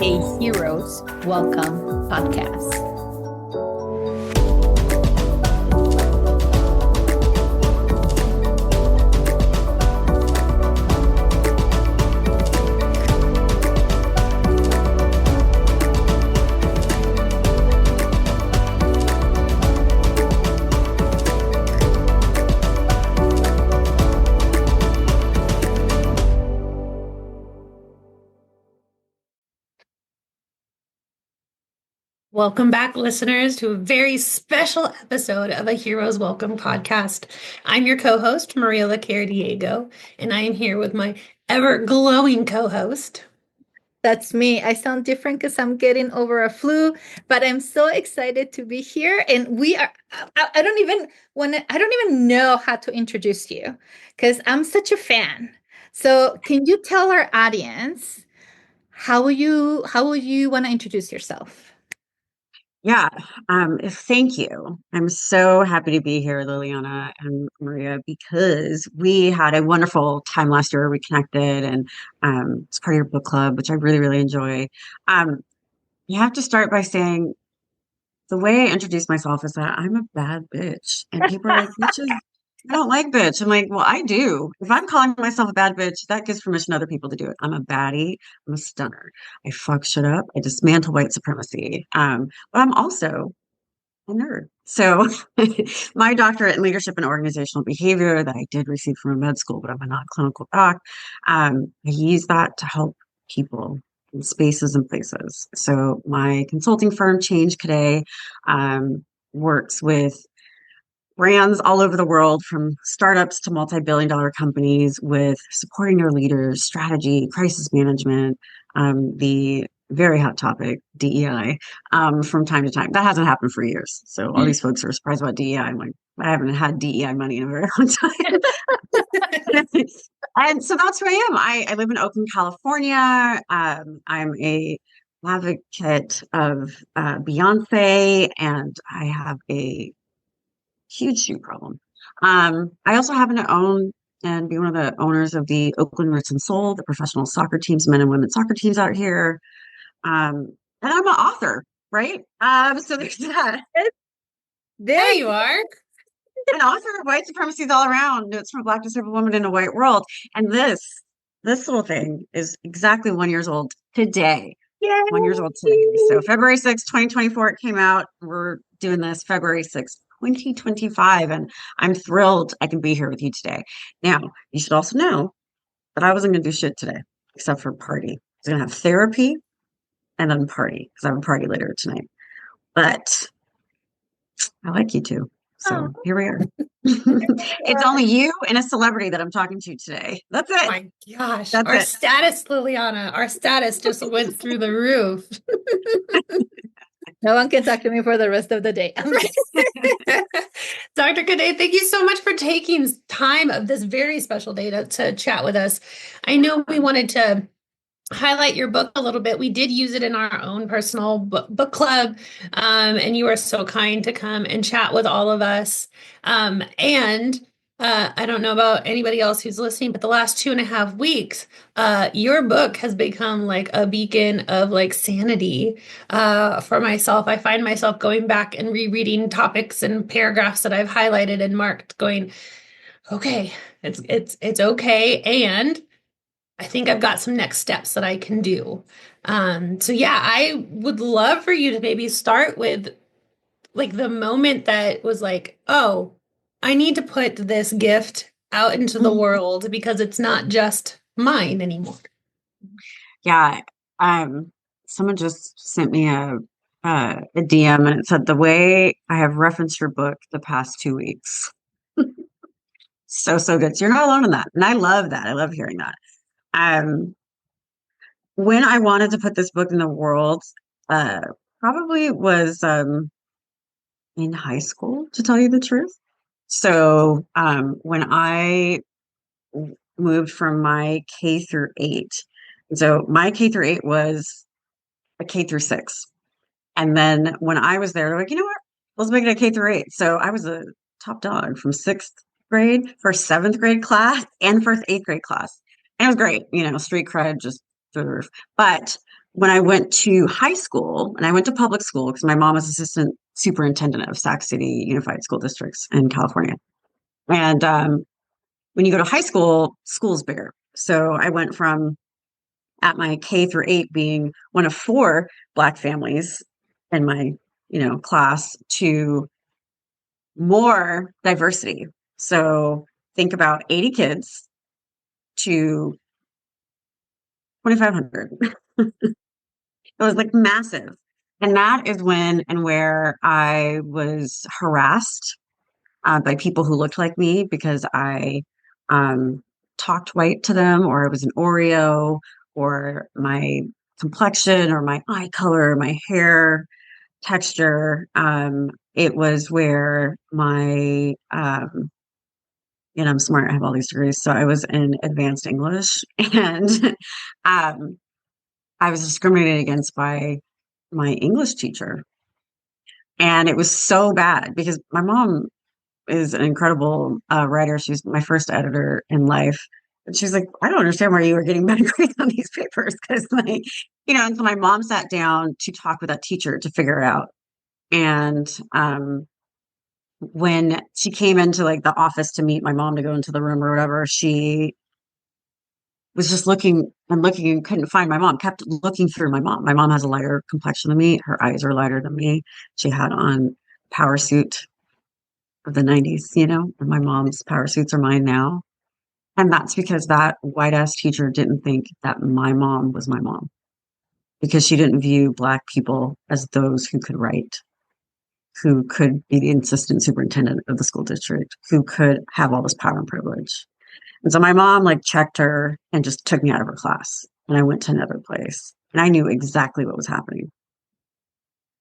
a Heroes Welcome podcast. Welcome back, listeners, to a very special episode of a Heroes Welcome podcast. I'm your co-host, Maria Diego, and I am here with my ever-glowing co-host. That's me. I sound different because I'm getting over a flu, but I'm so excited to be here. And I don't even know how to introduce you because I'm such a fan. So can you tell our audience, how will you want to introduce yourself? Yeah, thank you. I'm so happy to be here, Liliana and Maria, because we had a wonderful time last year. We connected, and it's part of your book club, which I really, really enjoy. You have to start by saying the way I introduce myself is that I'm a bad bitch, and people are like, "Bitches, I don't like bitch." I'm like, "Well, I do. If I'm calling myself a bad bitch, that gives permission to other people to do it. I'm a baddie. I'm a stunner. I fuck shit up. I dismantle white supremacy. But I'm also a nerd." So my doctorate in leadership and organizational behavior that I did receive from a med school, but I'm a non-clinical doc, I use that to help people in spaces and places. So my consulting firm, Cadet, works with brands all over the world, from startups to multi-billion-dollar companies, with supporting their leaders, strategy, crisis management, the very hot topic, DEI, from time to time. That hasn't happened for years. So all these folks are surprised about DEI. I'm like, I haven't had DEI money in a very long time. And so that's who I am. I live in Oakland, California. I'm a advocate of Beyonce, and I have a huge shoe problem. I also happen to own and be one of the owners of the Oakland Roots and Soul, the professional soccer teams, men and women's soccer teams out here. And I'm an author, right? So there's that. There you are. An author of White Supremacy Is All Around, Notes from a Black Disabled Woman in a White World. And this little thing is exactly 1 year old today. Yeah. 1 year old today. So February 6th, 2024, it came out. We're doing this February 6th, 2025. And I'm thrilled I can be here with you today. Now, you should also know that I wasn't going to do shit today, except for party. I was going to have therapy and then party, because I have a party later tonight. But I like you too. So Here we are. It's only you and a celebrity that I'm talking to today. That's it. Oh my gosh. Our status, Liliana, our status just went through the roof. No one can talk to me for the rest of the day. Dr. Cadet, thank you so much for taking time of this very special day to chat with us. I know we wanted to highlight your book a little bit. We did use it in our own personal book club, and you were so kind to come and chat with all of us. I don't know about anybody else who's listening, but the last 2.5 weeks, your book has become like a beacon of like sanity for myself. I find myself going back and rereading topics and paragraphs that I've highlighted and marked, going, okay, it's okay, and I think I've got some next steps that I can do. So yeah, I would love for you to maybe start with like the moment that was like, oh, I need to put this gift out into the world because it's not just mine anymore. Yeah. Someone just sent me a DM, and it said, the way I have referenced your book the past 2 weeks. So good. So you're not alone in that. And I love that. I love hearing that. When I wanted to put this book in the world, probably was in high school, to tell you the truth. So when I moved from my K through 8, so my K through 8 was a K through 6. And then when I was there, they're like, you know what? Let's make it a K through 8. So I was a top dog from 6th grade for 7th grade class and for 8th grade class. And it was great, street cred just through the roof. But when I went to high school, and I went to public school because my mom was assistant superintendent of Sac City Unified School Districts in California. And when you go to high school, school's bigger. So I went from at my K through 8 being one of 4 Black families in my, class to more diversity. So think about 80 kids to 2,500. It was like massive. And that is when and where I was harassed by people who looked like me because I um, talked white to them, or I was an Oreo, or my complexion, or my eye color, my hair texture. It was where I'm smart. I have all these degrees. So I was in advanced English and um, I was discriminated against by my English teacher. And it was so bad because my mom is an incredible writer. She's my first editor in life. And she's like, I don't understand why you were getting better grades on these papers. Because, and so my mom sat down to talk with that teacher to figure it out. And when she came into like the office to meet my mom to go into the room or whatever, she was just looking and looking and couldn't find my mom, kept looking through my mom. My mom has a lighter complexion than me. Her eyes are lighter than me. She had on power suit of the 90s, and my mom's power suits are mine now. And that's because that white ass teacher didn't think that my mom was my mom because she didn't view Black people as those who could write, who could be the assistant superintendent of the school district, who could have all this power and privilege. And so my mom like checked her and just took me out of her class. And I went to another place and I knew exactly what was happening.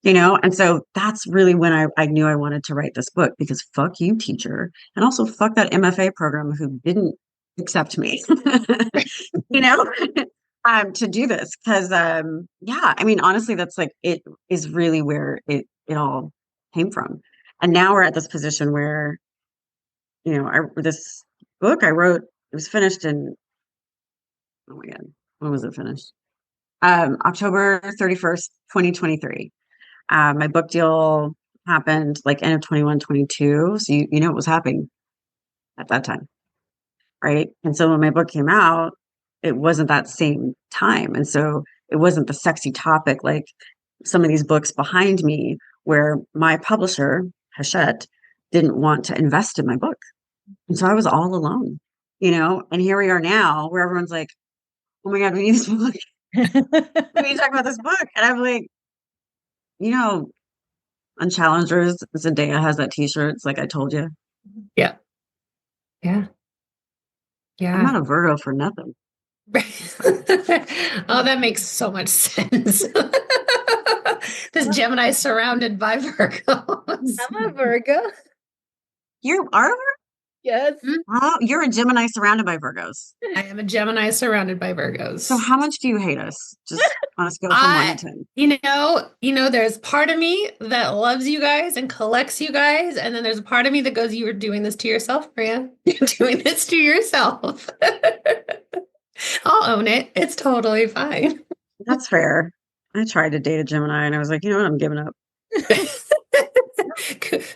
And so that's really when I knew I wanted to write this book because fuck you, teacher. And also fuck that MFA program who didn't accept me, to do this. Cause, honestly, that's like, it is really where it all came from. And now we're at this position where, this book I wrote, it was finished in, oh my God, when was it finished? October 31st, 2023. My book deal happened like end of 21, 22. So you know what was happening at that time, right? And so when my book came out, it wasn't that same time. And so it wasn't the sexy topic like some of these books behind me where my publisher, Hachette, didn't want to invest in my book. And so I was all alone, and here we are now where everyone's like, oh my God, we need this book. We need to talk about this book. And I'm like, on Challengers, Zendaya has that t-shirt. It's like, I told you. Yeah. Yeah. I'm not Yeah. a Virgo for nothing. Oh, that makes so much sense. This Gemini surrounded by Virgos. I'm a Virgo. You are? Yes. Oh, you're a Gemini surrounded by Virgos. I am a Gemini surrounded by Virgos. So how much do you hate us? Just on a scale from 1 to 10. There's part of me that loves you guys and collects you guys, and then there's a part of me that goes, "You were doing this to yourself, Maria. You're doing this to yourself." I'll own it. It's totally fine. That's fair. I tried to date a Gemini and I was like, you know what? I'm giving up.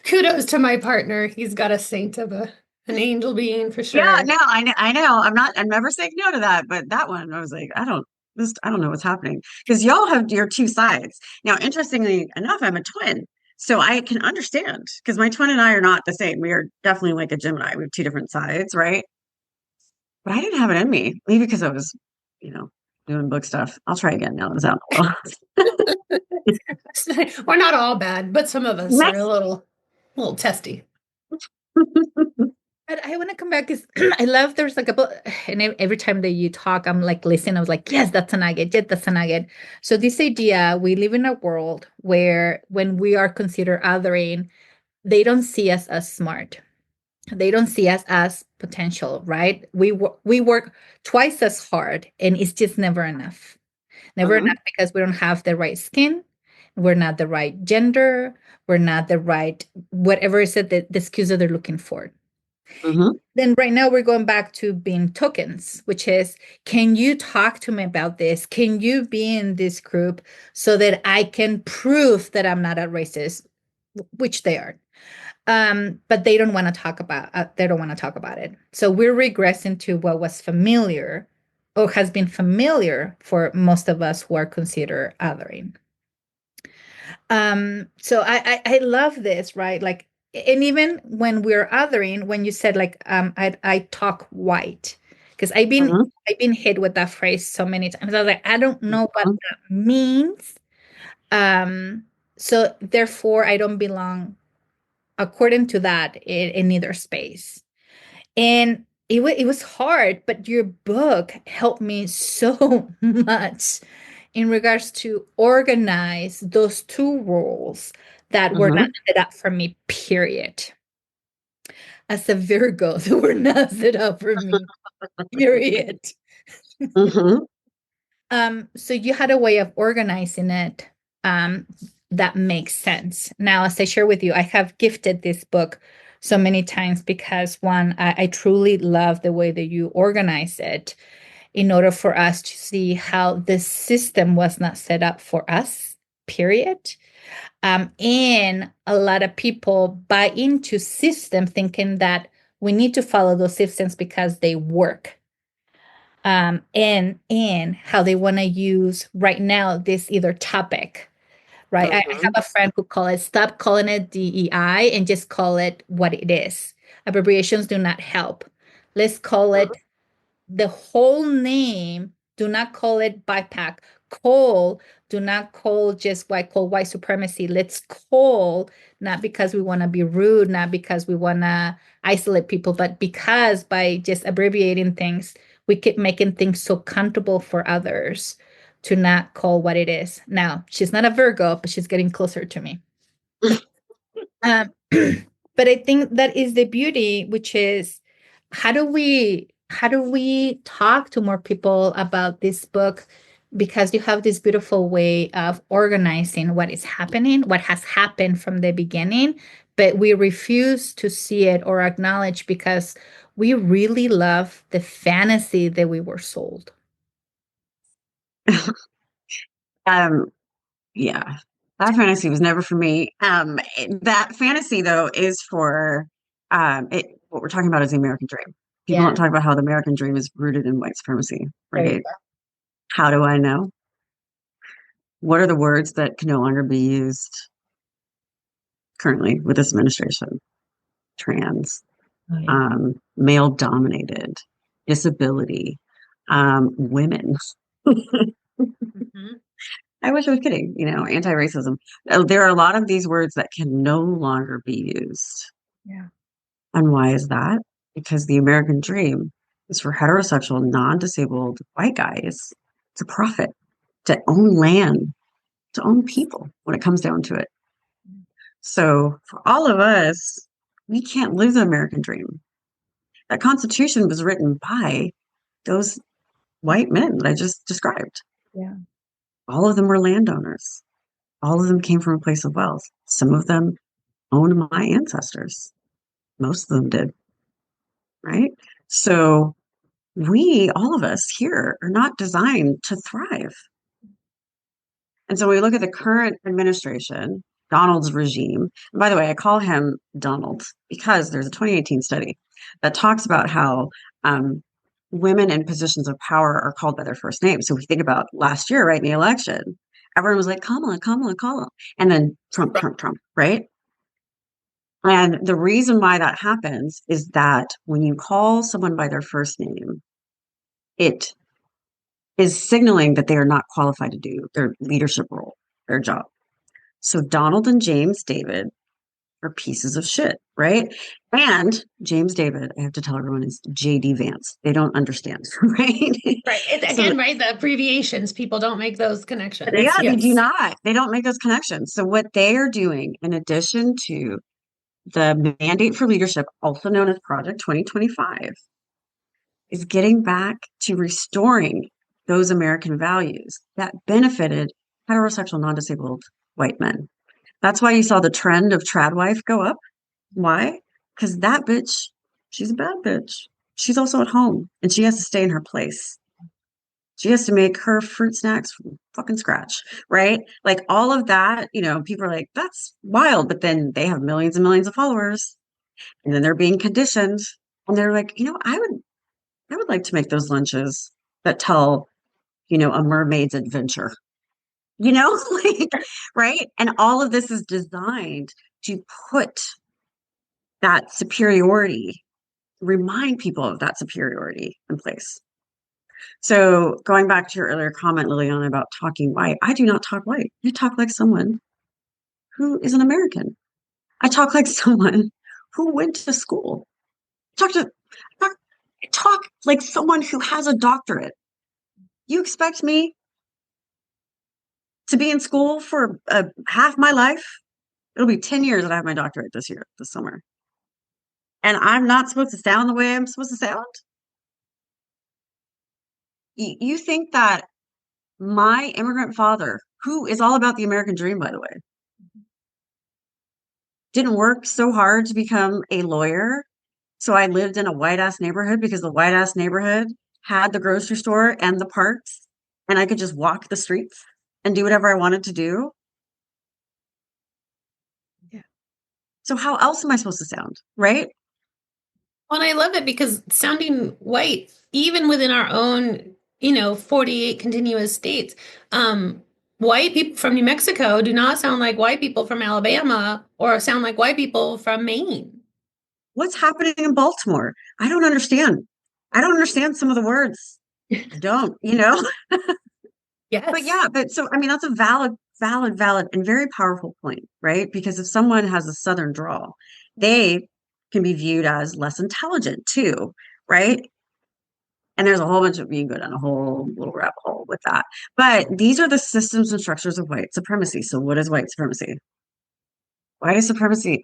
Kudos to my partner. He's got a saint of an angel being for sure. Yeah, no, I know. I'm never saying no to that, but that one I was like, I don't know what's happening because y'all have your 2 sides. Now, interestingly enough, I'm a twin. So I can understand because my twin and I are not the same. We are definitely like a Gemini. We have 2 different sides, right? But I didn't have it in me. Maybe because I was, doing book stuff. I'll try again now. It's out. We're not all bad, but some of us are a little testy. But I want to come back because I love there's like a book, and every time that you talk, I'm like listening. I was like, yes, that's a nugget. Yes, that's a nugget. So this idea, we live in a world where when we are considered othering, they don't see us as smart. They don't see us as potential, right? We work twice as hard, and it's just never enough. Never enough because we don't have the right skin. We're not the right gender. We're not the right whatever is it the excuse that they're looking for. Mm-hmm. Then right now we're going back to being tokens, which is, can you talk to me about this? Can you be in this group so that I can prove that I'm not a racist, which they are. But they don't want to talk about it. So we're regressing to what was familiar or has been familiar for most of us who are considered othering. So I love this, right? Like, and even when we're othering, when you said like I talk white, because Mm-hmm. I've been hit with that phrase so many times. I was like, I don't know what Mm-hmm. that means. Um, so therefore I don't belong according to that in either space. And it was hard, but your book helped me so much in regards to organize those two roles that were not Mm-hmm. set up for me, period. As a Virgo, they were not set up for me, period. Mm-hmm. So you had a way of organizing it um, that makes sense. Now, as I share with you, I have gifted this book so many times because one, I truly love the way that you organize it in order for us to see how the system was not set up for us, period. And a lot of people buy into system thinking that we need to follow those systems because they work. And how they want to use right now this either topic, right? I have Mm-hmm. a friend who call it, stop calling it DEI and just call it what it is. Abbreviations do not help. Let's call it the whole name. Do not call it BIPAC. Call, do not call just call white supremacy. Let's call, not because we want to be rude, not because we want to isolate people, but because by just abbreviating things, we keep making things so comfortable for others to not call what it is. Now, she's not a Virgo, but she's getting closer to me. Um, but I think that is the beauty, which is how do we talk to more people about this book? Because you have this beautiful way of organizing what is happening, what has happened from the beginning, but we refuse to see it or acknowledge because we really love the fantasy that we were sold. Um, yeah, that fantasy was never for me. That fantasy though is for it. What we're talking about is the American dream. People Yeah, don't talk about how the American dream is rooted in white supremacy, there you right? How do I know? What are the words that can no longer be used currently with this administration? Trans, go. Oh, yeah. male dominated, disability, women. Mhm. I wish I was kidding, anti-racism. There are a lot of these words that can no longer be used. Yeah. And why is that? Because the American dream is for heterosexual, non-disabled white guys to profit, to own land, to own people when it comes down to it. So for all of us, we can't live the American dream. That Constitution was written by those white men that I just described. Yeah. All of them were landowners. All of them came from a place of wealth. Some of them owned my ancestors. Most of them did, right? So all of us here, are not designed to thrive. And so when we look at the current administration, Donald's regime, and by the way, I call him Donald because there's a 2018 study that talks about how women in positions of power are called by their first name. So we think about last year, right, in the election, everyone was like, Kamala, Kamala, Kamala. And then Trump, Trump, Trump, right? And the reason why that happens is that when you call someone by their first name, it is signaling that they are not qualified to do their leadership role, their job. So Donald and James David are pieces of shit, right? And James David, I have to tell everyone, is JD Vance. They don't understand, right? Right. It's, So again, right? The abbreviations, people don't make those connections. yeah, they do Yes. not. They don't make those connections. So what they are doing, in addition to the mandate for leadership, also known as Project 2025, is getting back to restoring those American values that benefited heterosexual, non-disabled white men. That's why you saw the trend of trad wife go up. Why? Because that bitch she's a bad bitch. She's also at home and she has to stay in her place. She has to make her fruit snacks from fucking scratch, right? Like all of that, people are like, that's wild. But then they have millions and millions of followers and then they're being conditioned. And they're like, I would like to make those lunches that tell, a mermaid's adventure, like, right? And all of this is designed to put that superiority, remind people of that superiority in place. So going back to your earlier comment, Liliana, about talking white, I do not talk white. I talk like someone who is an American. I talk like someone who went to school. Talk to talk, talk like someone who has a doctorate. You expect me to be in school for half my life? It'll be 10 years that I have my doctorate this summer. And I'm not supposed to sound the way I'm supposed to sound? You think that my immigrant father, who is all about the American dream, by the way, didn't work so hard to become a lawyer. So I lived in a white ass neighborhood because the white ass neighborhood had the grocery store and the parks, and I could just walk the streets and do whatever I wanted to do. Yeah. So how else am I supposed to sound, right? Well, and I love it because sounding white, even within our own, 48 continuous states, white people from New Mexico do not sound like white people from Alabama or sound like white people from Maine. What's happening in Baltimore? I don't understand. I don't understand some of the words. I don't, Yes. But yeah, so I mean, that's a valid, and very powerful point, right? Because if someone has a Southern drawl, they can be viewed as less intelligent too, right? And there's a whole bunch of, you can go down a whole little rabbit hole with that. But these are the systems and structures of white supremacy. So what is white supremacy? White supremacy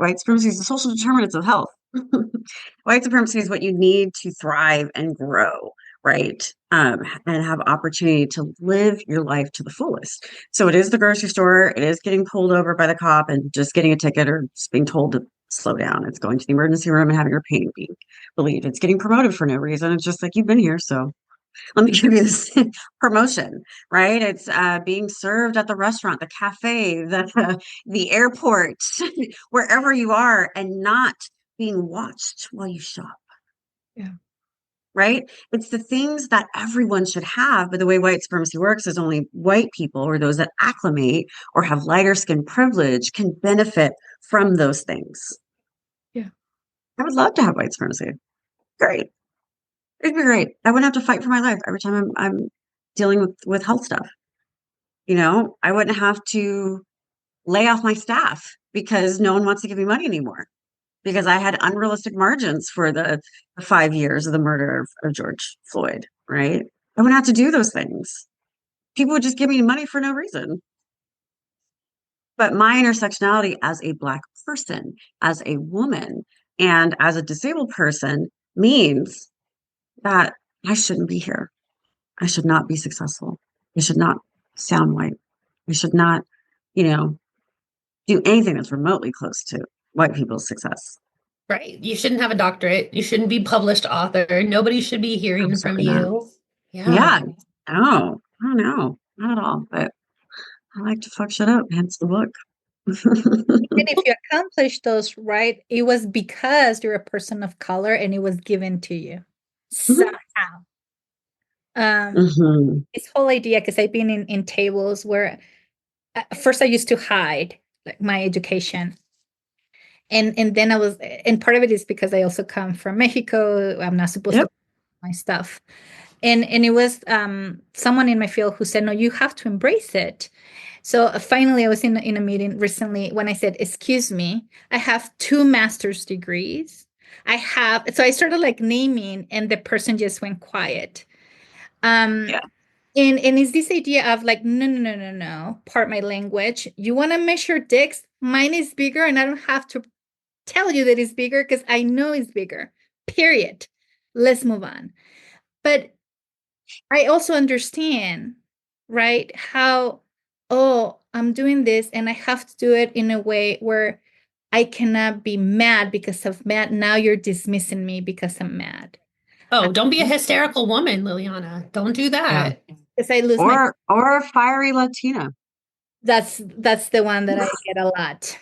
is the social determinants of health. White supremacy is what you need to thrive and grow, right? And have opportunity to live your life to the fullest. So it is the grocery store. It is getting pulled over by the cop and just getting a ticket or just being told to slow down. It's going to the emergency room and having your pain being relieved. It's getting promoted for no reason. It's just like, you've been here, so let me give you this promotion, right? It's being served at the restaurant, the cafe, the airport, wherever you are, and not being watched while you shop. Yeah. Right? It's the things that everyone should have, but the way white supremacy works is only white people or those that acclimate or have lighter skin privilege can benefit from those things. Yeah. I would love to have white supremacy. Great. It'd be great. I wouldn't have to fight for my life every time I'm dealing with health stuff. I wouldn't have to lay off my staff because no one wants to give me money anymore because I had unrealistic margins for the 5 years of the murder of George Floyd, right? I wouldn't have to do those things. People would just give me money for no reason. But my intersectionality as a Black person, as a woman, and as a disabled person means that I shouldn't be here. I should not be successful. I should not sound white. I should not, do anything that's remotely close to white people's success. Right. You shouldn't have a doctorate. You shouldn't be published author. Nobody should be hearing from Absolutely not. you. Yeah. Yeah. Oh, I don't know. Not at all. But I like to fuck shit up, hence the book. And if you accomplish those, right, it was because you're a person of color and it was given to you somehow. This whole idea, because I've been in tables where first I used to hide like my education. And then and part of it is because I also come from Mexico. I'm not supposed to my stuff. And it was someone in my field who said, no, you have to embrace it. So finally, I was in a meeting recently when I said, excuse me, I have 2 master's degrees. So I started like naming and the person just went quiet. And it's this idea of like, no, part my language. You want to measure dicks? Mine is bigger and I don't have to tell you that it's bigger because I know it's bigger, period. Let's move on. But I also understand, right, how, oh, I'm doing this and I have to do it in a way where I cannot be mad because of mad. Now you're dismissing me because I'm mad. Oh, don't be a hysterical woman, Liliana. Don't do Yeah. that. Because I lose my. Or a fiery Latina. That's the one that I get a lot.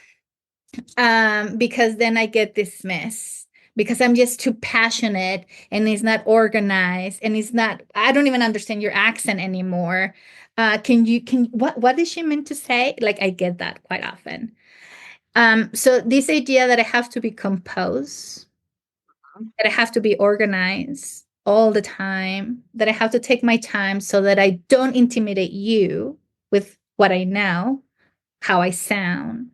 Because then I get dismissed because I'm just too passionate and it's not organized and it's not, I don't even understand your accent anymore. What did she mean to say? Like, I get that quite often. So this idea that I have to be composed, that I have to be organized all the time, that I have to take my time so that I don't intimidate you with what I know, how I sound.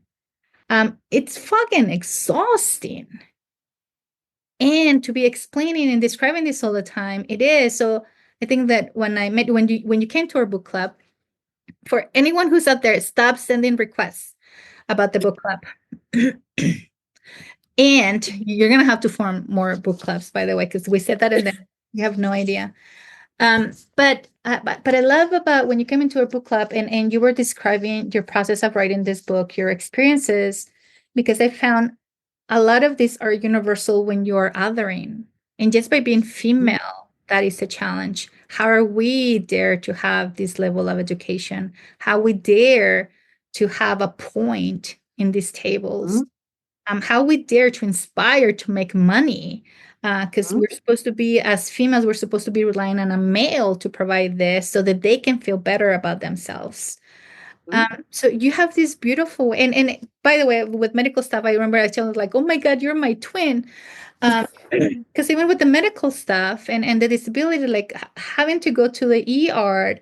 It's fucking exhausting. And to be explaining and describing this all the time, it is. So I think that when you came to our book club, for anyone who's out there, stop sending requests about the book club. And you're gonna have to form more book clubs, by the way, because we said that and then you have no idea. But I love about when you came into our book club and you were describing your process of writing this book, your experiences, because I found a lot of these are universal when you're othering. And just by being female, that is a challenge. How are we dare to have this level of education? How we dare to have a point in these tables? How we dare to inspire to make money? Because we're supposed to be, as females, we're supposed to be relying on a male to provide this so that they can feel better about themselves. So you have this beautiful, and by the way, with medical stuff, I remember I told like, oh my God, you're my twin. Because even with the medical stuff and the disability, like having to go to the ER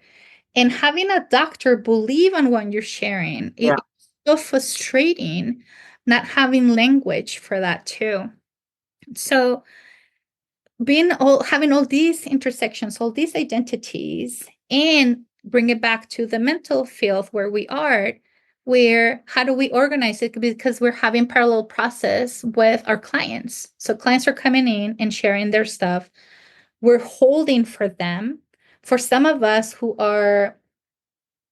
and having a doctor believe on what you're sharing, Yeah. it's so frustrating not having language for that too. So having all these intersections, all these identities, and bring it back to the mental field where we are, where how do we organize it? Because we're having parallel process with our clients. So clients are coming in and sharing their stuff. We're holding for them. For some of us who are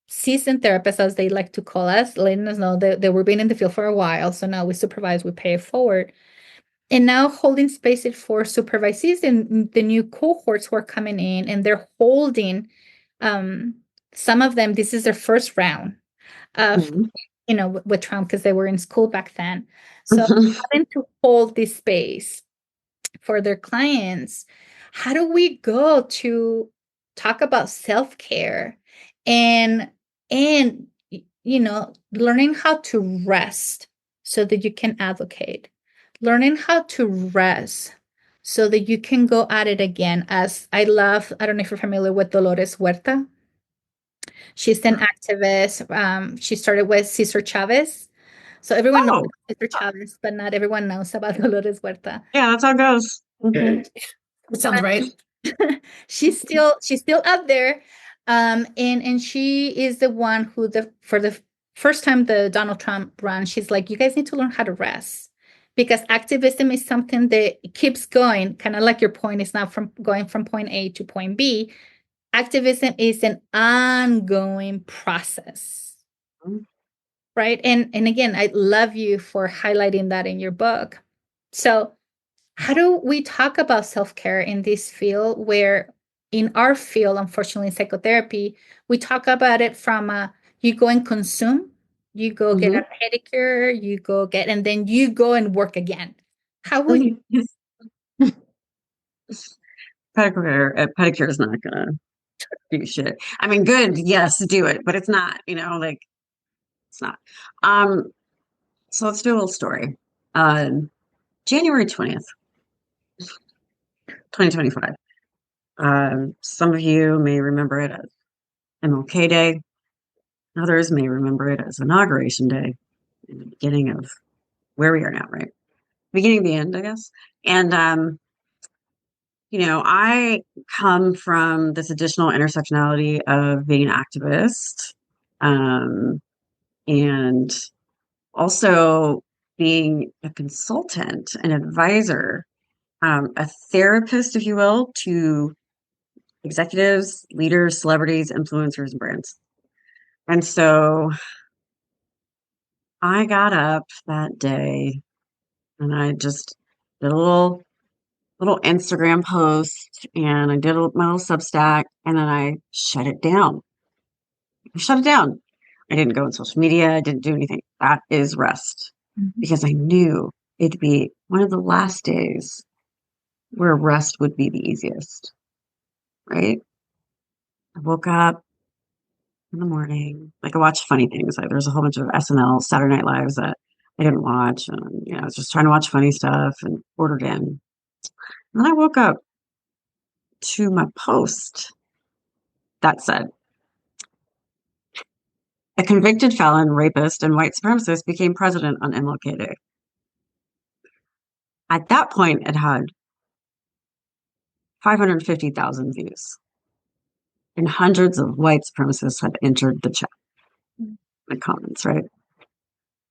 seasoned therapists, as they like to call us, letting us know that we've been in the field for a while. So now we supervise, we pay it forward. And now holding spaces for supervisees and the new cohorts who are coming in, and they're holding some of them, this is their first round of, with Trump because they were in school back then. So having to hold this space for their clients, how do we go to talk about self-care and learning how to rest so that you can advocate, learning how to rest so that you can go at it again. As I don't know if you're familiar with Dolores Huerta. She's an activist. She started with Cesar Chavez. So everyone knows Cesar Chavez, but not everyone knows about Dolores Huerta. Yeah, that's how it goes. That sounds right. She's still out there. And she is the one who for the first time the Donald Trump run, she's like, you guys need to learn how to rest. Because activism is something that keeps going, kind of like your point is not from going from point A to point B. Activism is an ongoing process, right? And again, I love you for highlighting that in your book. So how do we talk about self-care in this field where in our field, unfortunately, in psychotherapy, we talk about it from you go and consume, you go get a pedicure, and then you go and work again. How would you? Pedicure is not gonna do shit. I mean, good, yes, do it, but it's not, like it's not. So let's do a little story. January 20th, 2025. Some of you may remember it as MLK Day. Others may remember it as Inauguration Day, in the beginning of where we are now, right? Beginning of the end, I guess. And I come from this additional intersectionality of being an activist, and also being a consultant, an advisor, a therapist, if you will, to executives, leaders, celebrities, influencers, and brands. And so I got up that day and I just did a little Instagram post and I did my little Substack and then I shut it down. I shut it down. I didn't go on social media. I didn't do anything. That is rest Mhm. because I knew it'd be one of the last days where rest would be the easiest, right? I woke up in the morning. Like I watched funny things. Like there's a whole bunch of SNL, Saturday Night Lives that I didn't watch. And, I was just trying to watch funny stuff and ordered in. And then I woke up to my post that said, a convicted felon, rapist, and white supremacist became president on MLK Day. At that point, it had 550,000 views, and hundreds of white supremacists had entered the chat, the comments, right?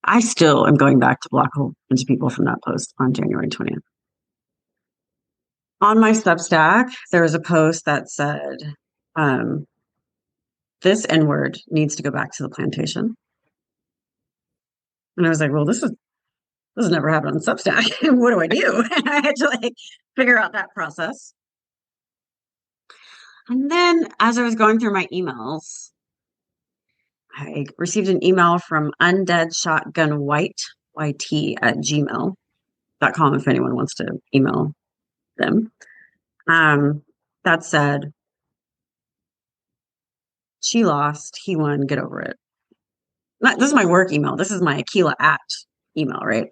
I still am going back to block a whole bunch of people from that post on January 20th. On my Substack, there was a post that said, this N-word needs to go back to the plantation. And I was like, well, this has never happened on Substack. What do I do? And I had to figure out that process. And then as I was going through my emails, I received an email from Undead Shotgun White, YT at gmail.com if anyone wants to email them. That said, she lost, he won, get over it. This is my work email. This is my Aquila at email, right?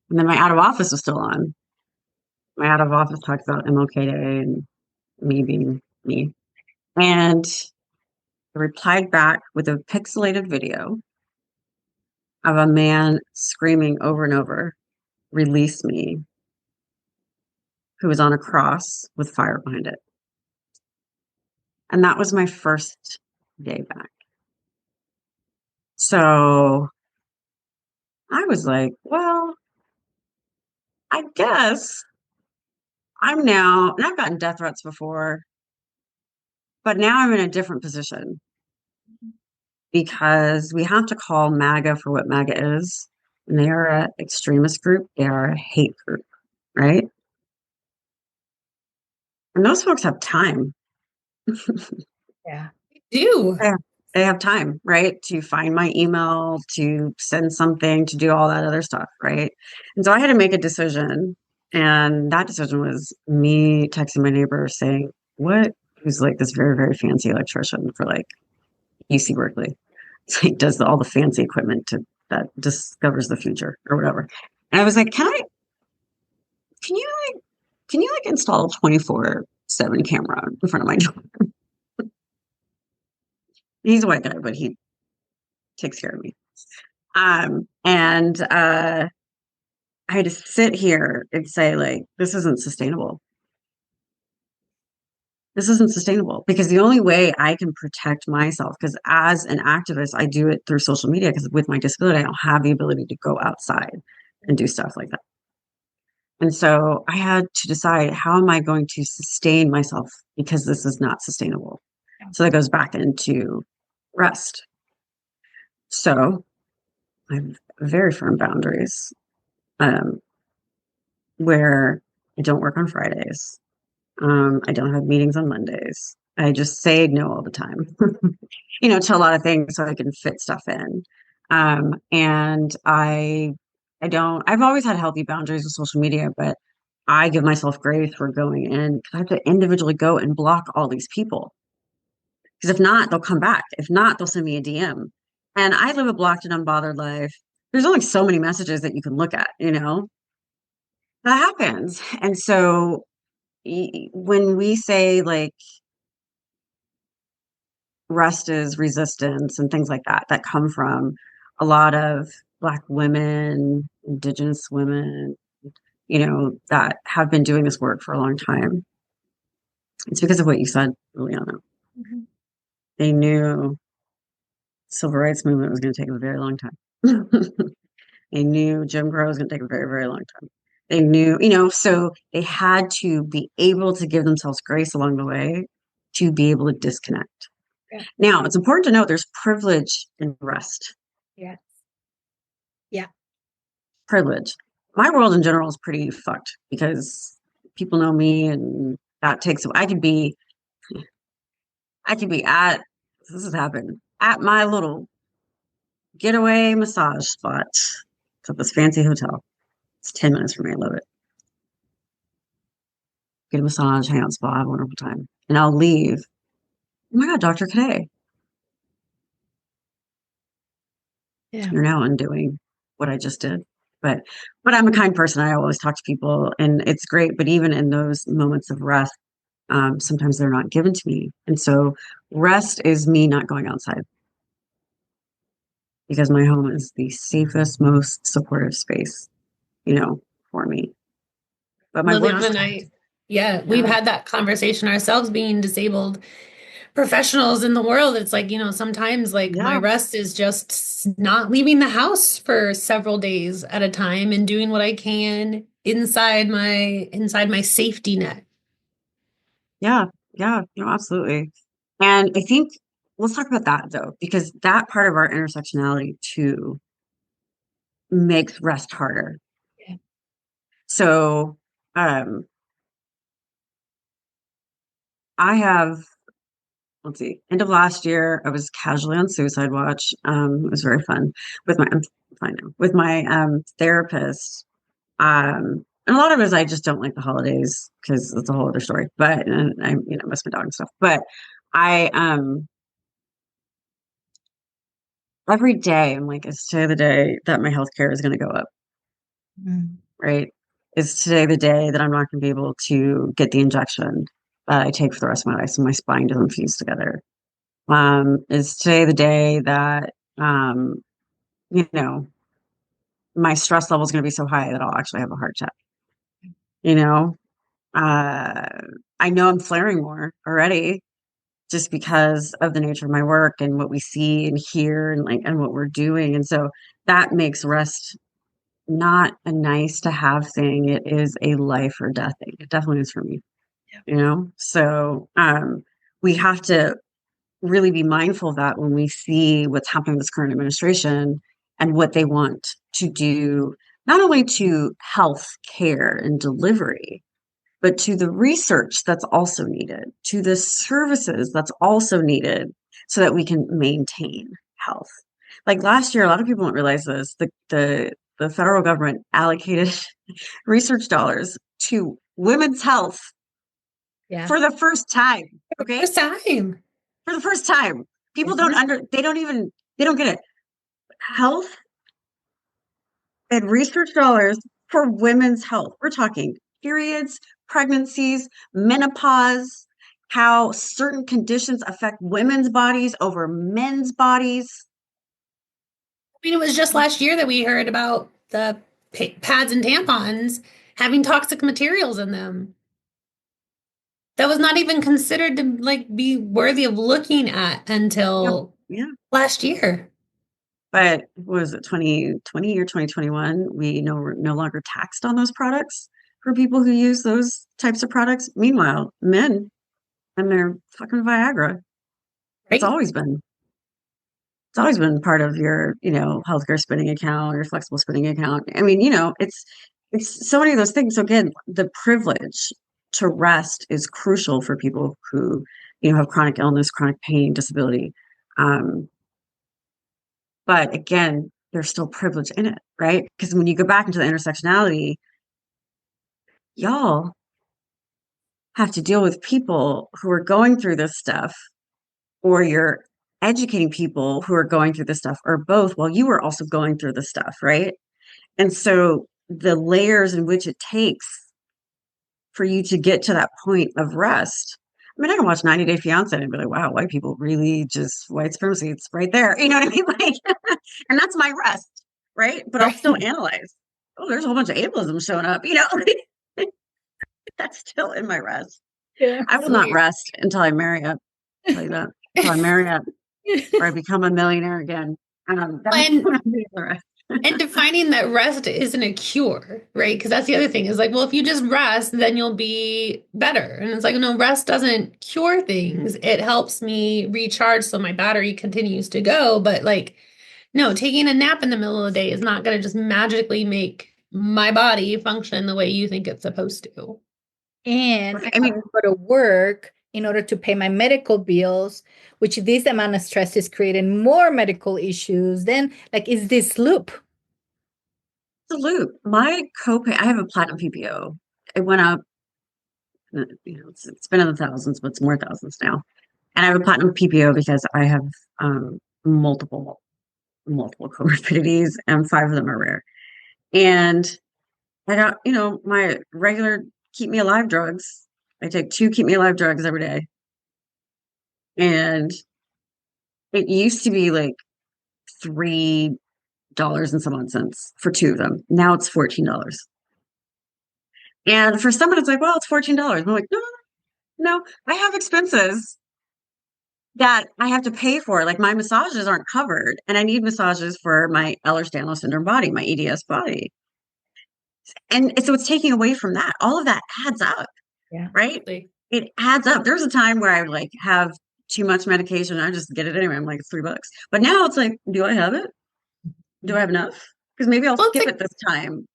And then my out of office was still on. My out of office talked about MLK Day and me being me. And I replied back with a pixelated video of a man screaming over and over, release me, who was on a cross with fire behind it. And that was my first day back. So I was like, well, I guess and I've gotten death threats before, but now I'm in a different position because we have to call MAGA for what MAGA is. And they are an extremist group. They are a hate group, right? And those folks have time. Yeah. Do. They have time, right? To find my email, to send something, to do all that other stuff, right? And so I had to make a decision. And that decision was me texting my neighbor saying, who's this very, very fancy electrician for UC Berkeley. It's does all the fancy equipment that discovers the future or whatever. And I was like, can you install a 24/7 camera in front of my door? He's a white guy, but he takes care of me. And I had to sit here and say, this isn't sustainable. This isn't sustainable because the only way I can protect myself, because as an activist, I do it through social media because with my disability, I don't have the ability to go outside and do stuff like that. And so I had to decide, how am I going to sustain myself because this is not sustainable? So that goes back into rest. So I have very firm boundaries where I don't work on Fridays. I don't have meetings on Mondays. I just say no all the time, to a lot of things so I can fit stuff in. And I've always had healthy boundaries with social media, but I give myself grace for going in because I have to individually go and block all these people. Because if not, they'll come back. If not, they'll send me a DM. And I live a blocked and unbothered life. There's only so many messages that you can look at, that happens. And so when we say rest is resistance and things like that come from a lot of Black women, Indigenous women, that have been doing this work for a long time. It's because of what you said, Liliana. Mm-hmm. They knew civil rights movement was going to take a very long time. They knew Jim Crow was going to take a very, very long time. They knew, so they had to be able to give themselves grace along the way to be able to disconnect. Yeah. Now, it's important to note there's privilege in rest. Yeah. Yeah. Privilege. My world in general is pretty fucked because people know me, and that takes, I could be at, this has happened, at my little getaway massage spot. It's at this fancy hotel. It's 10 minutes from me. I love it. Get a massage, hang out, spa, have a wonderful time. And I'll leave. Oh my God, Dr. Cadet. Yeah. You're now undoing what I just did. But I'm a kind person. I always talk to people, and it's great. But even in those moments of rest, sometimes they're not given to me. And so rest is me not going outside because my home is the safest, most supportive space, for me. But my work Liliana is and I, yeah, we've yeah. had that conversation ourselves being disabled professionals in the world. It's like, sometimes like my Yeah. rest is just not leaving the house for several days at a time and doing what I can inside my safety net. Yeah. Yeah. Absolutely. And I think let's talk about that though, because that part of our intersectionality too makes rest harder. Yeah. So, I have, let's see, end of last year, I was casually on suicide watch. It was very fun I'm fine now, with my therapist. And a lot of it is I just don't like the holidays because it's a whole other story. But and I, miss my dog and stuff. But I every day I'm like, is today the day that my healthcare is going to go up? Right? Is today the day that I'm not going to be able to get the injection that I take for the rest of my life so my spine doesn't fuse together? Is today the day that you know, my stress level is going to be so high that I'll actually have a heart attack? You know, uh, I know I'm flaring more already just because of the nature of my work and what we see and hear and what we're doing. And so that makes rest not a nice to have thing. It is a life or death thing. It definitely is for me, So, we have to really be mindful of that when we see what's happening with this current administration and what they want to do, not only to health care and delivery, but to the research that's also needed, to the services that's also needed so that we can maintain health. Like last year, a lot of people don't realize this. The federal government allocated research dollars to women's health for the first time. Okay. First time. For the first time. People they don't get it. Health and research dollars for women's health. We're talking periods, pregnancies, menopause, how certain conditions affect women's bodies over men's bodies. I mean, it was just last year that we heard about the pads and tampons having toxic materials in them. That was not even considered to like be worthy of looking at until Yeah. last year. But was it 2020 or 2021? We we're no longer taxed on those products for people who use those types of products. Meanwhile, men and their fucking Viagra. It's Right? always been. It's always been part of your, healthcare spending account, your flexible spending account. I mean, it's so many of those things. So again, the privilege to rest is crucial for people who, have chronic illness, chronic pain, disability. But again, there's still privilege in it, right? Because when you go back into the intersectionality, y'all have to deal with people who are going through this stuff, or you're educating people who are going through this stuff, or both, while you are also going through this stuff, right? And so the layers in which it takes for you to get to that point of rest. I mean, I can watch 90 Day Fiance and be like, wow, white people really just white supremacy. It's right there. You know what I mean? And that's my rest, right? But I'll still analyze. Oh, there's a whole bunch of ableism showing up, that's still in my rest. Yeah. I will not rest until I marry up. I'll tell you that. Until I marry up or I become a millionaire again. That's And when I'll be the rest. And defining that rest isn't a cure, right? Because that's the other thing is like, well, if you just rest, then you'll be better. And it's like, no, rest doesn't cure things. It helps me recharge so my battery continues to go. But like, no, taking a nap in the middle of the day is not going to just magically make my body function the way you think it's supposed to. And I I have mean, to go to work in order to pay my medical bills, which this amount of stress is creating more medical issues. Then, like, is this loop? the loop. My copay, I have a platinum PPO. It went up, it's been in the thousands, but it's more thousands now. And I have a platinum PPO because I have multiple, multiple comorbidities, and five of them are rare. And I got, my regular keep me alive drugs. I take two keep me alive drugs every day. And it used to be like $3 and some odd cents for two of them. Now it's $14. And for someone, it's like, well, it's $14. I'm like, no, no, I have expenses that I have to pay for. Like my massages aren't covered, and I need massages for my Ehlers-Danlos syndrome body, my EDS body. And so it's taking away from that. All of that adds up, Yeah. right? It adds up. There's a time where I would like have too much medication. I just get it anyway. I'm like, it's $3. But now it's like, do I have it? Do I have enough? Because maybe I'll Well, it's skip like it this time,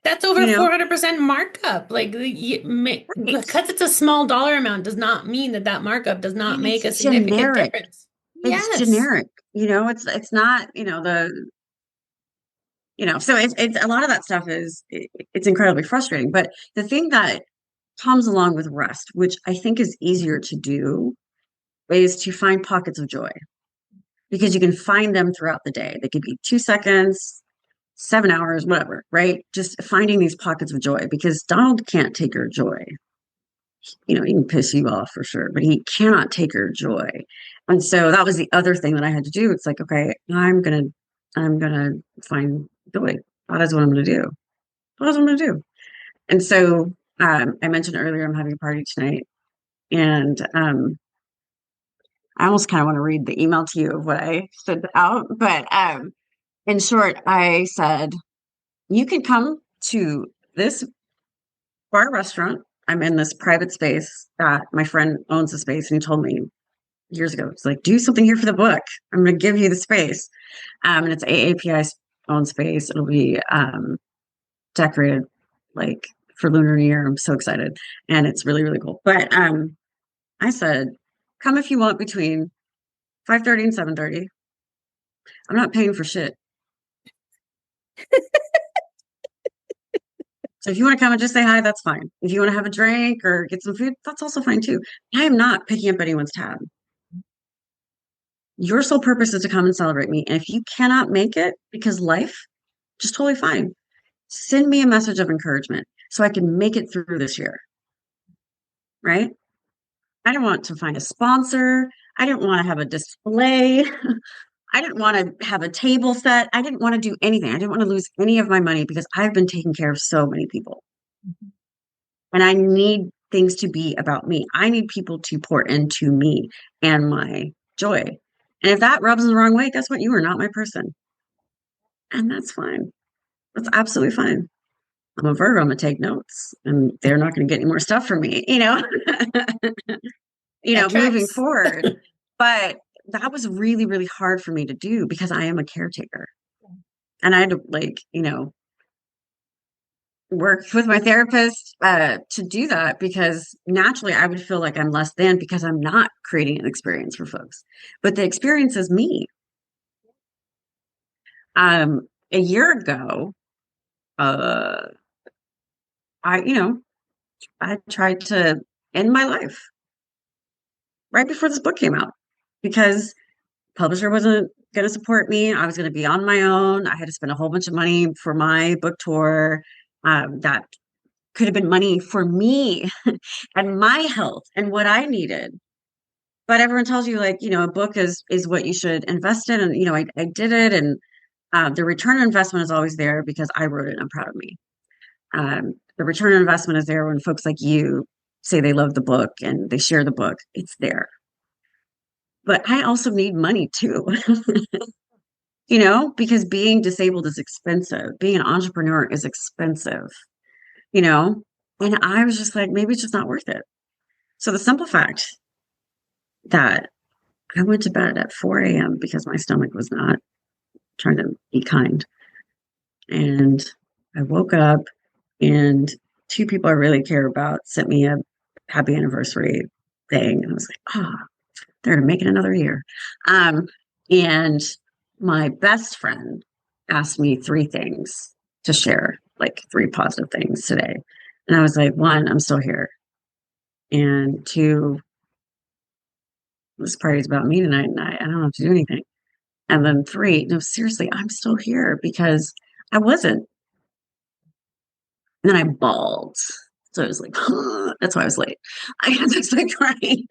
that's over you know? 400% markup. Like, Right. because it's a small dollar amount does not mean that that markup does not And make a it's significant generic. difference. It's Yes. generic. It's not, so it's a lot of that stuff it's incredibly frustrating. But the thing that comes along with rest, which I think is easier to do, is to find pockets of joy because you can find them throughout the day. They could be 2 seconds, 7 hours, whatever, right? Just finding these pockets of joy because Donald can't take your joy. He can piss you off for sure, but he cannot take your joy. And so that was the other thing that I had to do. It's like, okay, I'm gonna find joy. That is what I'm gonna do. That is what I'm gonna do. And so I mentioned earlier I'm having a party tonight, and I almost kind of want to read the email to you of what I sent out. But in short, I said, you can come to this bar restaurant. I'm in this private space that my friend owns the space, and he told me years ago, it's like, do something here for the book. I'm going to give you the space. And it's AAPI owned space. It'll be decorated like for Lunar New Year. I'm so excited. And it's really, really cool. But I said, come if you want between 5:30 and 7:30. I'm not paying for shit. So if you want to come and just say hi, that's fine. If you want to have a drink or get some food, that's also fine too. I am not picking up anyone's tab. Your sole purpose is to come and celebrate me. And if you cannot make it because life, just totally fine. Send me a message of encouragement so I can make it through this year. Right? I didn't want to find a sponsor. I didn't want to have a display. I didn't want to have a table set. I didn't want to do anything. I didn't want to lose any of my money because I've been taking care of so many people. And I need things to be about me. I need people to pour into me and my joy. And if that rubs the wrong way, guess what? You are not my person. And that's fine. That's absolutely fine. I'm a Virgo. I'm going to take notes and they're not going to get any more stuff from me, That moving tracks. forward. But that was really, really hard for me to do because I am a caretaker. And I had to work with my therapist to do that because naturally I would feel like I'm less than because I'm not creating an experience for folks. But the experience is me. A year ago, uh, I tried to end my life right before this book came out because publisher wasn't going to support me. I was going to be on my own. I had to spend a whole bunch of money for my book tour. That could have been money for me and my health and what I needed. But everyone tells you like, a book is what you should invest in. And, I did it. And the return on investment is always there because I wrote it and I'm proud of me. The return on investment is there when folks like you say they love the book and they share the book. It's there. But I also need money too. because being disabled is expensive. Being an entrepreneur is expensive, you know? And I was just like, maybe it's just not worth it. So the simple fact that I went to bed at 4 a.m. because my stomach was not trying to be kind. And I woke up and two people I really care about sent me a happy anniversary thing. And I was like, they're going to make it another year. And my best friend asked me three things to share, like three positive things today. And I was like, one, I'm still here. And two, this party's about me tonight and I don't have to do anything. And then three, no, seriously, I'm still here because I wasn't. And then I bawled. So I was like, that's why I was late. I had to start crying,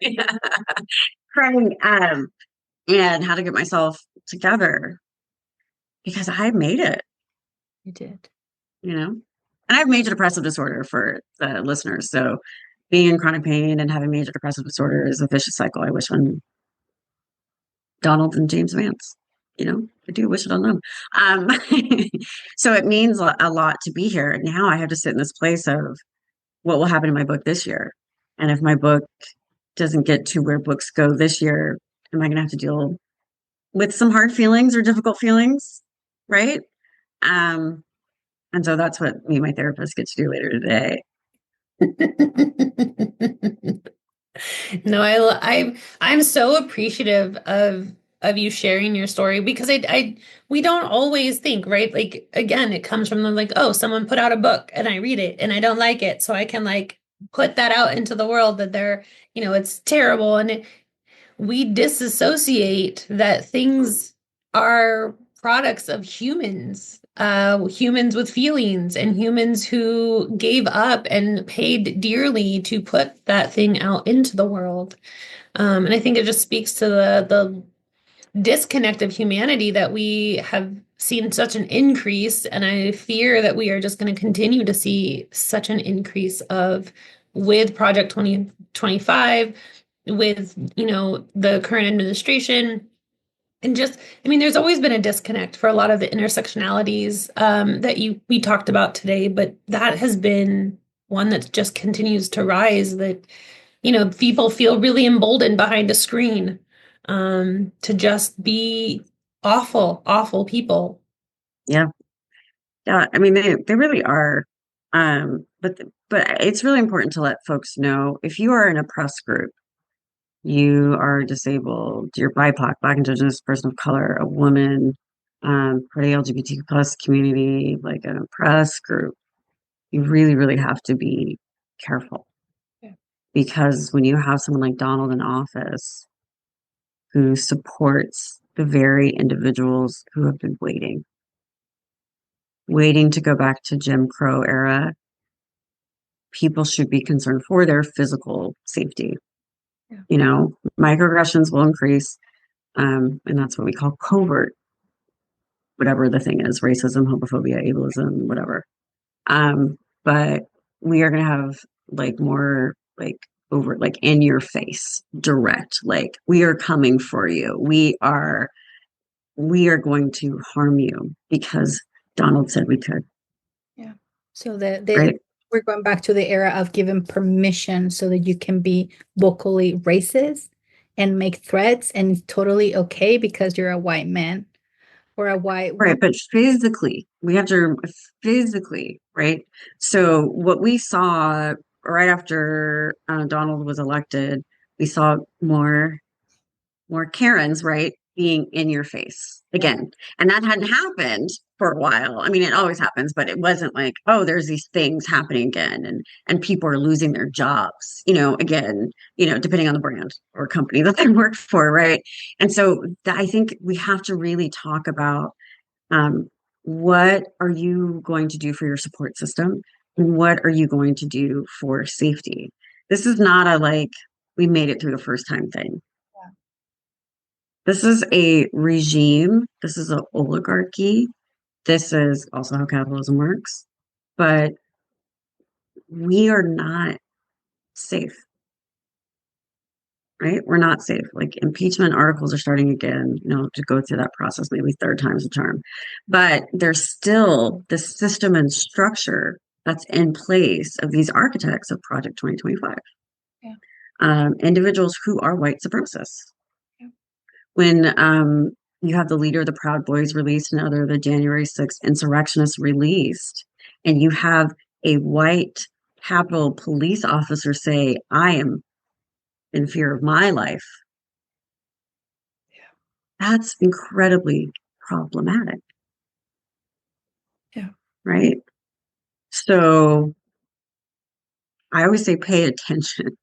crying, and how to get myself together because I made it. You did. And I have major depressive disorder for the listeners. So being in chronic pain and having major depressive disorder is a vicious cycle. I wish on Donald and James Vance. I do wish it on them. So it means a lot to be here. Now I have to sit in this place of what will happen in my book this year. And if my book doesn't get to where books go this year, am I going to have to deal with some hard feelings or difficult feelings? Right. And so that's what me and my therapist get to do later today. No, I'm so appreciative of you sharing your story because we don't always think, right? Like again, it comes from the like, oh, someone put out a book and I read it and I don't like it, so I can like put that out into the world that it's terrible, and we disassociate that things are products of humans, humans with feelings and humans who gave up and paid dearly to put that thing out into the world. And I think it just speaks to the disconnect of humanity that we have seen such an increase. And I fear that we are just going to continue to see such an increase of with Project 2025, with, the current administration. And just, I mean, there's always been a disconnect for a lot of the intersectionalities that we talked about today, but that has been one that just continues to rise, that, people feel really emboldened behind a screen to just be awful, awful people. Yeah. Yeah. I mean, they really are. But it's really important to let folks know if you are in a press group, you are disabled, you're BIPOC, Black, Indigenous, person of color, a woman, part of the LGBTQ plus community, like in a press group, you really, really have to be careful. Yeah. Because when you have someone like Donald in office who supports the very individuals who have been waiting to go back to Jim Crow era, people should be concerned for their physical safety. Yeah. Microaggressions will increase. And that's what we call covert, whatever the thing is, racism, homophobia, ableism, whatever. But we are going to have like more like over, like in your face, direct, like we are coming for you. We are going to harm you because Donald said we could. Yeah. So right? we're going back to the era of giving permission so that you can be vocally racist and make threats, and it's totally okay because you're a white man or a white woman. Right, but physically, we have to physically, right? So what we saw right after Donald was elected, we saw more Karens, right, being in your face again. And that hadn't happened for a while. I mean, it always happens, but it wasn't like, oh, there's these things happening again and people are losing their jobs, again, depending on the brand or company that they work for, right? And so I think we have to really talk about what are you going to do for your support system? What are you going to do for safety? This is not a like, we made it through the first time thing. This is a regime. This is an oligarchy. This is also how capitalism works. But we are not safe. right? We're not safe. Like impeachment articles are starting again, to go through that process, maybe third time's the charm. But there's still the system and structure that's in place of these architects of Project 2025. Yeah. Individuals who are white supremacists. Yeah. When you have the leader of the Proud Boys released and other the January 6th insurrectionists released, and you have a white Capitol police officer say, I am in fear of my life. That's incredibly problematic. Yeah. Right. So I always say pay attention,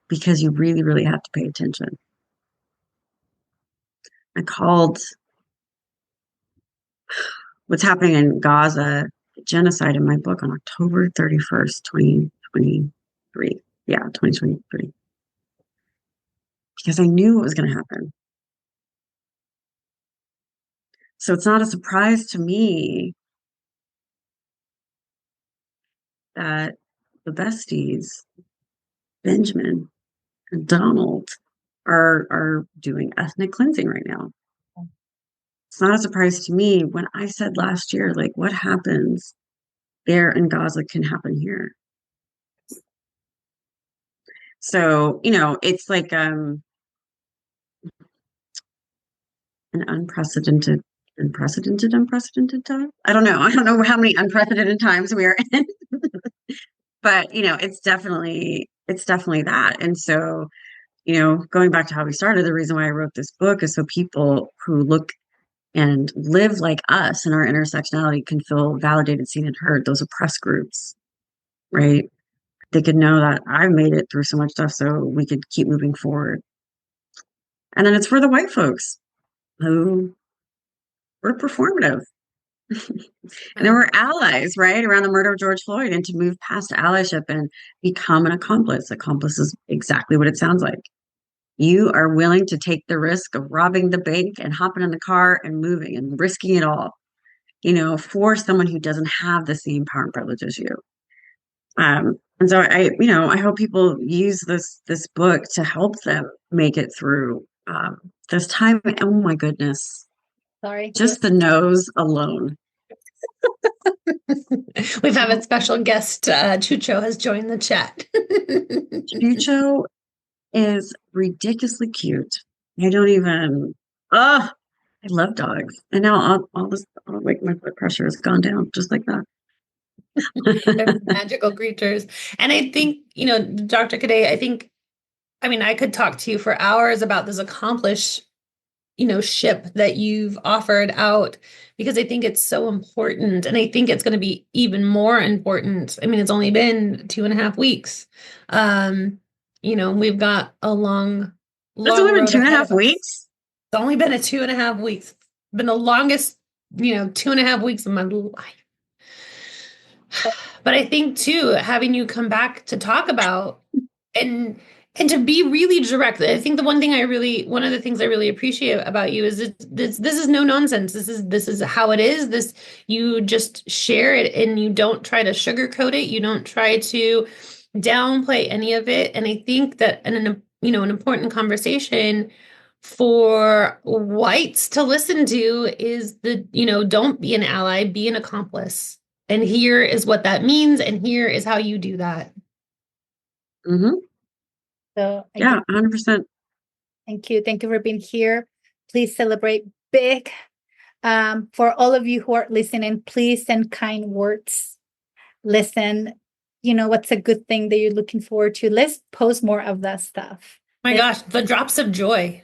because you really, really have to pay attention. I called what's happening in Gaza genocide in my book on October 31st, 2023. Yeah, 2023. Because I knew what was going to happen. So it's not a surprise to me that the besties, Benjamin and Donald, are doing ethnic cleansing right now. It's not a surprise to me when I said last year, like, what happens there in Gaza can happen here. So, it's like an unprecedented time. I don't know. I don't know how many unprecedented times we are in. But, it's definitely that. And so, going back to how we started, the reason why I wrote this book is so people who look and live like us in our intersectionality can feel validated, seen, and heard. Those oppressed groups, right? They could know that I've made it through so much stuff, so we could keep moving forward. And then it's for the white folks who were performative. And there were allies, right, around the murder of George Floyd, and to move past allyship and become an accomplice. Accomplice is exactly what it sounds like. You are willing to take the risk of robbing the bank and hopping in the car and moving and risking it all, for someone who doesn't have the same power and privilege as you. And so I hope people use this book to help them make it through this time. Oh my goodness. Sorry. Just the nose alone. We've had a special guest. Chucho has joined the chat. Chucho is ridiculously cute. I don't even, I love dogs. And now like my blood pressure has gone down just like that. They're magical creatures. And I think, Dr. Cadet, I could talk to you for hours about this accomplished, ship that you've offered out, because I think it's so important. And I think it's going to be even more important. It's only been 2.5 weeks. We've got a long It's only been road 2.5 weeks. It's only been 2.5 weeks. It's been the longest, 2.5 weeks of my life. But I think too, having you come back to talk about and to be really direct. I think one of the things I really appreciate about you is this is no nonsense. This is how it is. You just share it, and you don't try to sugarcoat it. You don't try to downplay any of it. And I think that an important conversation for whites to listen to is don't be an ally, be an accomplice. And here is what that means, and here is how you do that. Mm-hmm. So yeah, 100%. Thank you. Thank you for being here. Please celebrate big. For all of you who are listening, please send kind words. Listen, what's a good thing that you're looking forward to? Let's post more of that stuff. My gosh, the drops of joy.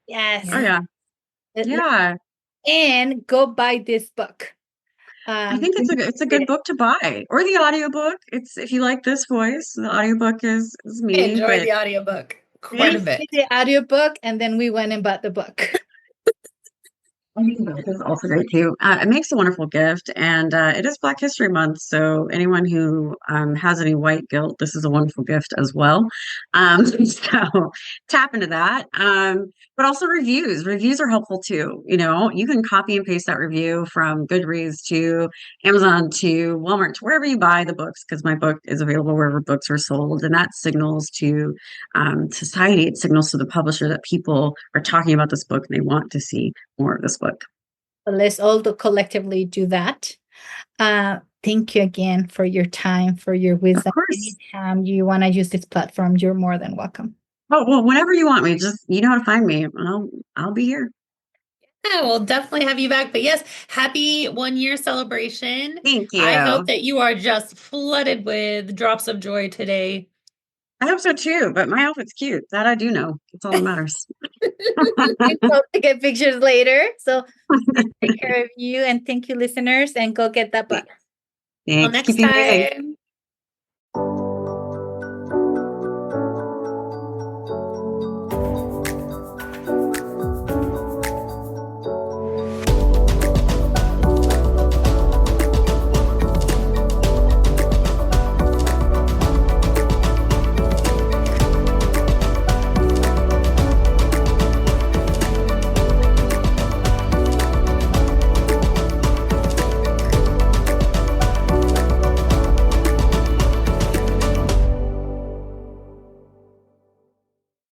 Yes. Oh yeah. Yeah. And go buy this book. I think it's a good book to buy, or the audiobook. It's, if you like this voice, the audiobook is me. I enjoyed the audiobook quite a bit. The audiobook, and then we went and bought the book. I think book is also great too. It makes a wonderful gift, and it is Black History Month. So anyone who has any white guilt, this is a wonderful gift as well. So tap into that. But also reviews. Reviews are helpful too. You know, you can copy and paste that review from Goodreads to Amazon to Walmart to wherever you buy the books, because my book is available wherever books are sold, and that signals to society. It signals to the publisher that people are talking about this book and they want to see more of this book. So let's all collectively do that. Thank you again for your time, for your wisdom. Of course. Anytime you want to use this platform, you're more than welcome. Oh, well, whenever you want me, just you know how to find me. I'll be here. Yeah, we'll definitely have you back. But yes, happy 1 year celebration. Thank you. I hope that you are just flooded with drops of joy today. I hope so too, but my outfit's cute. That I do know. That's all that matters. We'll get pictures later. So take care of you, and thank you, listeners, and go get that book. Till Thanks. next Keep you amazing. time.